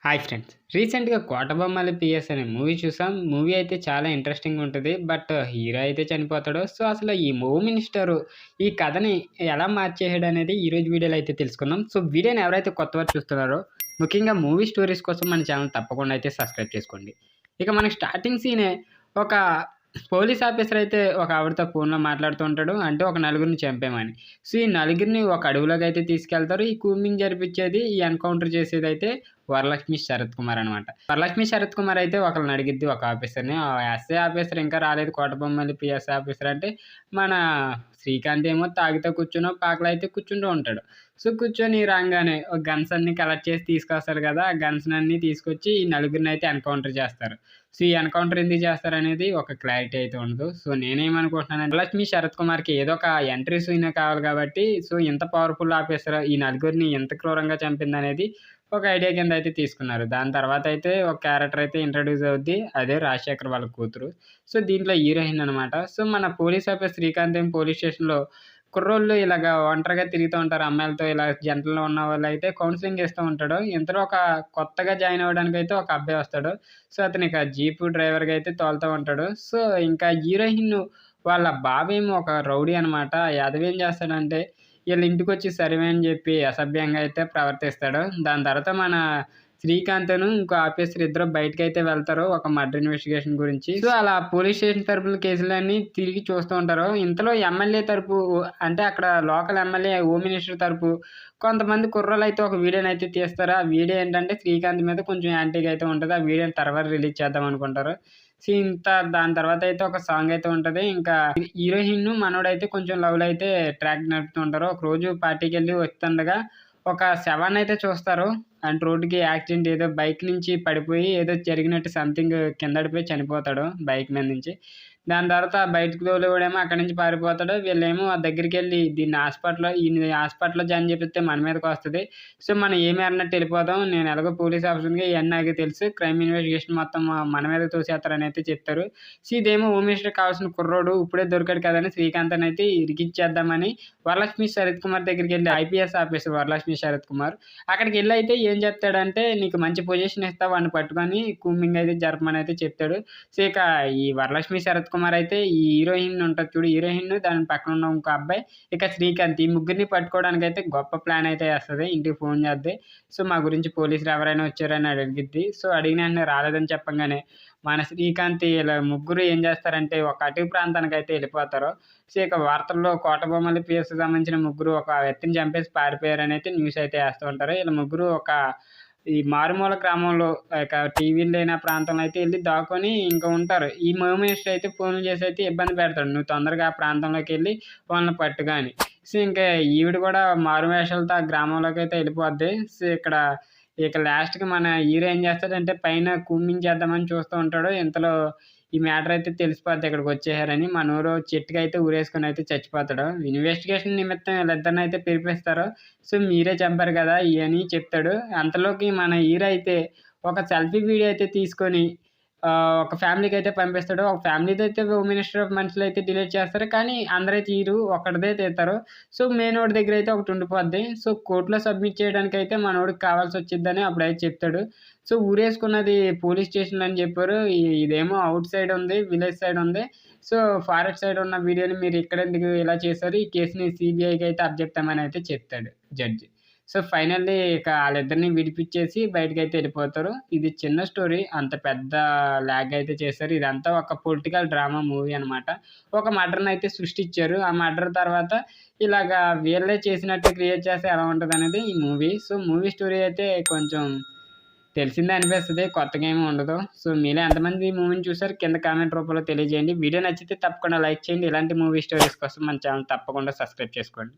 Hi friends! రీసెంట్‌గా 'కోటబొమ్మల PS' అనే movie చూసాం. మూవీ అయితే చాలా ఇంట్రెస్టింగ్‌గా ఉంటది. బట్ హీరో అయితే చనిపోతాడు. సో, అసలు ఈ మూవీ మినిస్టరు ఈ కథని ఎలా మార్చేసాడనేది ఈరోజు వీడియోలో అయితే తెలుసుకుందాం. సో, వీడియోని ఎవరైతే కొత్తవారు చూస్తున్నారో ముఖ్యంగా మూవీ స్టోరీస్ కోసం మన ఛానల్ తప్పకుండా అయితే సబ్స్క్రైబ్ చేసుకోండి. ఇక మనకి స్టార్టింగ్ సీనే ఒక పోలీస్ ఆఫీసర్ అయితే ఒక ఆవిడతో ఫోన్‌లో మాట్లాడుతూ ఉంటాడు. అంటే ఒక నలుగురిని చంపామని. సో, ఈ నలుగురిని ఒక అడవిలోకి అయితే తీసుకెళ్తారు. ఈ కూంబింగ్ జరిపించేది, ఈ ఎన్‌కౌంటర్ చేసేదైతే వరలక్ష్మి శరత్ కుమార్ అనమాట. వరలక్ష్మి శరత్ కుమార్ అయితే ఒకళ్ళని అడిగిద్ది ఒక ఆఫీసర్‌ని. ఆ ఎస్ఐ ఆఫీసర్ ఇంకా రాలేదు, కోటబొమ్మలి పీఎస్ ఆఫీసర్ అంటే మన శ్రీకాంత్ ఏమో తాగితే కూర్చునో పాకలో అయితే కూర్చుంటూ ఉంటాడు. సో, కూర్చొని రాంగానే ఒక గన్స్ అన్నీ కలెక్ట్ చేసి తీసుకొస్తాడు కదా! ఆ గన్స్‌నన్నీ తీసుకొచ్చి ఈ నలుగురినైతే ఎన్‌కౌంటర్ చేస్తారు. సో, ఈ ఎన్‌కౌంటర్ ఎందుకు చేస్తారనేది ఒక క్లారిటీ అయితే ఉండదు. సో, నేనేమనుకుంటున్నానంటే వరలక్ష్మి శరత్ కుమార్‌కి ఏదో ఒక ఎంట్రీ సీనే కావాలి కాబట్టి సో, ఇంత పవర్‌ఫుల్ ఆఫీసర్ ఈ నలుగురిని ఎంత క్రూరంగా చంపిందనేది ఒక ఐడియా కింద అయితే తీసుకున్నారు. దాని తర్వాత అయితే ఒక క్యారెక్టర్ అయితే ఇంట్రొడ్యూస్ అవుద్ది. అదే రాజశేఖర్ వాళ్ళ కూతురు. సో, దీంట్లో హీరోయిన్ అనమాట. సో, మన పోలీస్ ఆఫీసర్ శ్రీకాంత్ ఏమో పోలీస్ స్టేషన్‌లో కుర్రోళ్ళు ఇలాగా ఒంటరిగా తిరుగుతూ ఉంటారు. అమ్మాయిలతో ఇలా జంటలో ఉన్నవాళ్ళైతే కౌన్సెలింగ్ ఇస్తూ ఉంటాడు. ఇంతలో ఒక కొత్తగా జాయిన్ అవ్వడానికైతే ఒక అబ్బాయి వస్తాడు. సో, అతను ఇక జీపు డ్రైవర్‌గా అయితే తోలుతూ ఉంటాడు. సో, ఇంకా హీరోయిన్ వాళ్ళ బావేమో ఒక రౌడీ అనమాట. ఆ యాదవ్ ఏం చేస్తాడంటే ఈళ్ళ ఇంటికొచ్చి సర్వే అని జెప్పి అసభ్యంగా అయితే ప్రవర్తిస్తాడు. దాని తర్వాత మన శ్రీకాంత్‌ను ఇంకో ఆఫీసర్ ఇద్దరు బయటికైతే వెళ్తారు. ఒక మర్డర్ ఇన్వెస్టిగేషన్ గురించి. సో, అలా పోలీస్ స్టేషన్ తరపున కేసులన్నీ తిరిగి చూస్తూ ఉంటారు. ఇంతలో ఎమ్మెల్యే తరపు అంటే అక్కడ లోకల్ ఎమ్మెల్యే హోమ్ మినిస్టర్ తరపు కొంతమంది కుర్రోళ్ళైతే ఒక వీడియోనైతే తీస్తారు. ఆ వీడియో ఏంటంటే శ్రీకాంత్ మీద కొంచెం యాంటీగా అయితే ఉంటది. ఆ వీడియోని తర్వాత రిలీజ్ చేద్దాం అనుకుంటారు. సో, దాని తర్వాత అయితే ఒక సాంగ్ అయితే ఉంటది. ఇంకా హీరోయిన్ మనోడైతే కొంచెం లవ్‌లో అయితే ట్రాక్ నడుపుతూ ఉంటారు. ఒకరోజు పార్టీకెళ్ళి వస్తుండగా ఒక శవాన్నయితే చూస్తారు. అంటే రోడ్డుకి యాక్సిడెంట్ ఏదో బైక్ నుంచి పడిపోయి ఏదో జరిగినట్టు సంథింగ్ కింద పడిపోయి చనిపోతాడు బైక్ మీద నుంచి. దాని తర్వాత బయటకి తోలేవాడేమో అక్కడి నుంచి పారిపోతాడు. వీళ్ళేమో ఆ దగ్గరికెళ్ళి ఈయన్ని హాస్పిటల్‌లో జాయిన్ చేపిస్తే మన మీదకొస్తది. సో, మనం ఏమి అన్నట్టు ఎళ్ళిపోదాం. నేను ఎలాగో పోలీస్ ఆఫీసర్‌గా ఇయన్నీ నాకే తెలుసు. క్రైమ్ ఇన్వెస్టిగేషన్ మొత్తం మన మీదకి తోసేత్తారని అయితే చెప్తారు. సో, ఇదేమో హోమ్ మినిస్టర్‌కి కావాల్సిన కుర్రోడు ఇప్పుడే దొరికాడు కదా! అని శ్రీకాంత్‌నైతే ఇరికిచ్చేద్దామని వరలక్ష్మి శరత్ కుమార్ దగ్గరికెళ్ళి ఐపీఎస్ ఆఫీసర్ వరలక్ష్మి శరత్ కుమార్ అక్కడికెళ్ళైతే ఏం చెప్తాడంటే, నీకు మంచి పొజిషన్ ఇస్తా వాడిని పట్టుకొని కూంబింగ్ అయితే జరపమని అయితే చెప్తాడు. సో, ఇక ఈ వరలక్ష్మి శరత్ కుమార్ అయితే ఈ హీరోయిన్ ఉంటది చూడు, హీరోయిన్ దాని పక్కన ఉన్న ఇంకో అబ్బాయి, ఇక శ్రీకాంత్ ఈ ముగ్గురిని పట్టుకోవడానికైతే గొప్ప ప్లాన్ అయితే ఏస్తది. ఇంటికి ఫోన్ చేద్ది. సో, మా గురించి పోలీసులు ఎవరైనా వచ్చారని అడిగిద్ది. సో, అడిగిన వెంటనే రాలేదని చెప్పంగానే మన శ్రీకాంత్ ఈళ్ళ ముగ్గురు ఏం చేస్తారంటే ఒక అటవీ ప్రాంతానికైతే ఎళ్ళిపోతారు. సో, ఇక వార్తల్లో కోటబొమ్మల పీఎస్‌కి సంబంధించిన ముగ్గురు ఒక వ్యక్తిని చంపేసి పారిపోయారనైతే న్యూస్ అయితే ఏస్తూ ఉంటారు. ఈళ్ళ ముగ్గురు ఒక ఈ మారుమూల గ్రామంలో ఇక టీవీలు లేని ఆ ప్రాంతంలో అయితే ఎళ్లి దాక్కొని ఇంక ఉంటారు. ఈ హోమ్ మినిస్టర్ అయితే ఫోన్‌లు చేసి అయితే ఇబ్బంది పెడతాడు. నువ్వు తొందరగా ఆ ప్రాంతంలోకెళ్ళి వాళ్ళని పట్టుకో అని. సో, ఇంకా ఈవిడ కూడా మారువేషాలతో ఆ గ్రామంలోకైతే ఎళ్ళిపోద్ది. సో, ఇక లాస్ట్‌కి మన హీరో ఏం చేస్తాడంటే పైన కూంబింగ్ చేద్దామని చూస్తూ ఉంటాడు. ఇంతలో ఈ మ్యాటర్ అయితే తెలిసిపోద్ది ఇక్కడికొచ్చేసారని. మనోడు చెట్టుకైతే ఊరేసుకొనైతే చచ్చిపోతాడు. ఇన్వెస్టిగేషన్ నిమిత్తం వీళ్ళిద్దరినైతే పిలిపిస్తారు. సో, మీరే చంపారు కదా! అని చెప్తాడు. అంతలోకి మన హీరో అయితే ఒక సెల్ఫీ వీడియో అయితే తీసుకొని ఒక ఫ్యామిలీకైతే పంపిస్తాడు. ఒక ఫ్యామిలీతో అయితే హోమ్ మినిస్టర్ ఆఫ్ మనుషులైతే డిలీట్ చేస్తారు. కానీ అందరైతే తీయరు. ఒక్కడిదే తీస్తారు. సో, మెయినోడి దగ్గరైతే ఒకటి ఉండిపోద్ది. సో, కోర్ట్‌లో సబ్మిట్ చేయడానికైతే మనోడికి కావాల్సొచ్చిద్దని అప్పుడైతే చెప్తాడు. సో, ఊరేసుకున్నది పోలీస్ స్టేషన్‌లో అని చెప్పారు. ఇదేమో ఔట్ సైడ్ ఉంది. విలేజ్ సైడ్ ఉంది. సో, ఫారెస్ట్ సైడ్ ఉన్న వీడియోని మీరు ఇక్కడెందుకు ఇలా చేశారు? ఈ కేస్‌ని సీబీఐకి అయితే అప్పజెప్తామని అయితే చెప్తాడు జడ్జి. సో, ఫైనల్లీ ఇక ఆళ్ళిద్దరిని విడిపిచ్చేసి బయటికైతే ఎళ్ళిపోతారు. ఇది చిన్న స్టోరీ. అంత పెద్ద లాగ్ అయితే చేశారు. ఇదంతా ఒక పొలిటికల్ డ్రామా మూవీ అనమాట. ఒక మర్డర్‌నయితే సృష్టిచ్చారు. ఆ మర్డర్ తర్వాత ఇలాగా వీళ్ళే చేసినట్టు క్రియేట్ చేస్తే ఎలా ఉంటదనేది ఈ మూవీ. సో, మూవీ స్టోరీ అయితే కొంచెం తెలిసిందే అనిపిస్తది. కొత్తగా ఏమి ఉండదు. సో, మీలో ఎంతమంది ఈ మూవీని చూసారు? కింద కామెంట్ రూపంలో తెలియజేయండి. వీడియో నచ్చితే తప్పకుండా లైక్ చేయండి. ఇలాంటి మూవీ స్టోరీస్ కోసం మన ఛానల్ తప్పకుండా సబ్స్క్రైబ్ చేసుకోండి.